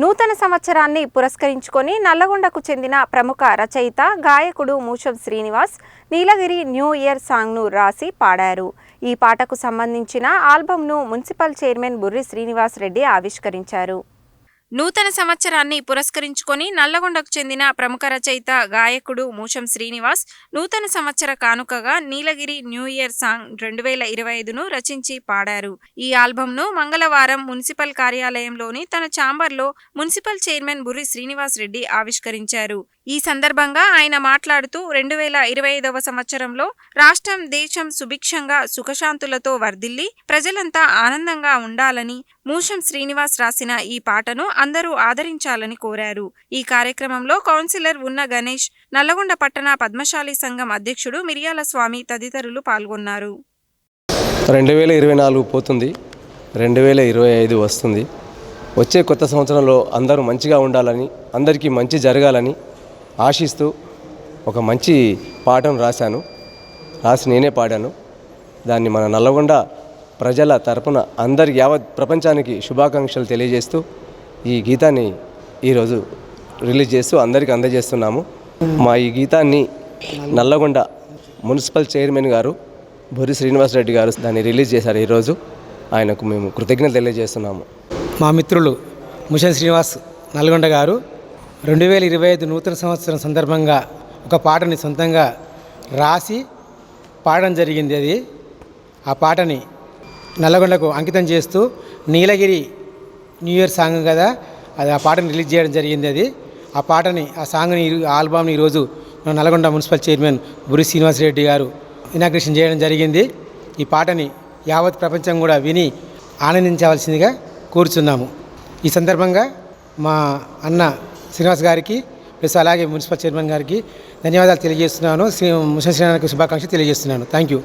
నూతన సంవత్సరాన్ని పురస్కరించుకొని నల్లగొండకు చెందిన ప్రముఖ రచయిత గాయకుడు మూషం శ్రీనివాస్ నీలగిరి న్యూ ఇయర్ సాంగ్ను రాసి పాడారు. ఈ పాటకు సంబంధించిన ఆల్బమ్ను మున్సిపల్ చైర్మన్ బుర్రి శ్రీనివాస్ రెడ్డి ఆవిష్కరించారు. నూతన సంవత్సరాన్ని పురస్కరించుకొని నల్లగొండకు చెందిన ప్రముఖ రచయిత గాయకుడు మూషం శ్రీనివాస్ నూతన సంవత్సర కానుకగా నీలగిరి న్యూ ఇయర్ సాంగ్ 2025ను రచించి పాడారు. ఈ ఆల్బమ్ను మంగళవారం మున్సిపల్ కార్యాలయంలోని తన ఛాంబర్లో మున్సిపల్ చైర్మన్ బుర్రి శ్రీనివాస్ రెడ్డి ఆవిష్కరించారు. ఈ సందర్భంగా ఆయన మాట్లాడుతూ 2025వ సంవత్సరంలో రాష్ట్రం దేశం సుభిక్షంగా సుఖశాంతులతో వర్ధిల్లి ప్రజలంతా ఆనందంగా ఉండాలని మూషం శ్రీనివాస్ రాసిన ఈ పాటను అందరూ ఆదరించాలని కోరారు. ఈ కార్యక్రమంలో కౌన్సిలర్ ఉన్న గణేష్, నల్లగొండ పట్టణ పద్మశాలి సంఘం అధ్యక్షుడు మిరియాల స్వామి తదితరులు పాల్గొన్నారు. 2024 పోతుంది, 2025 వస్తుంది. వచ్చే కొత్త సంవత్సరంలో అందరూ మంచిగా ఉండాలని, అందరికీ మంచి జరగాలని ఆశిస్తూ ఒక మంచి పాటను రాసి నేనే పాడాను. దాన్ని మన నల్లగొండ ప్రజల తరపున అందరి యావత్ ప్రపంచానికి శుభాకాంక్షలు తెలియజేస్తూ ఈ గీతాన్ని ఈరోజు రిలీజ్ చేస్తూ అందరికీ అందజేస్తున్నాము. మా ఈ గీతాన్ని నల్లగొండ మున్సిపల్ చైర్మన్ గారు బుర్రి శ్రీనివాస్ రెడ్డి గారు దాన్ని రిలీజ్ చేశారు. ఈరోజు ఆయనకు మేము కృతజ్ఞతలు తెలియజేస్తున్నాము. మా మిత్రులు మూషం శ్రీనివాస్ నల్గొండ గారు 2025 నూతన సంవత్సరం సందర్భంగా ఒక పాటని సొంతంగా రాసి పాడడం జరిగింది. ఆ పాటని నల్లగొండకు అంకితం చేస్తూ నీలగిరి న్యూ ఇయర్ సాంగ్ కదా, ఆ పాటని రిలీజ్ చేయడం జరిగింది. ఆ సాంగ్ని ఆల్బమ్ని ఈరోజు నల్లగొండ మున్సిపల్ చైర్మన్ బుర్రి శ్రీనివాస్ రెడ్డి గారు ఇనాగ్రేషన్ చేయడం జరిగింది. ఈ పాటని యావత్ ప్రపంచం కూడా విని ఆనందించవలసిందిగా కోరుచున్నాము. ఈ సందర్భంగా మా అన్న శ్రీనివాస్ గారికి ప్లస్ అలాగే మున్సిపల్ చైర్మన్ గారికి ధన్యవాదాలు తెలియజేస్తున్నాను. మూషం శ్రీనివాస్ శుభాకాంక్షలు తెలియజేస్తున్నాను. Thank you.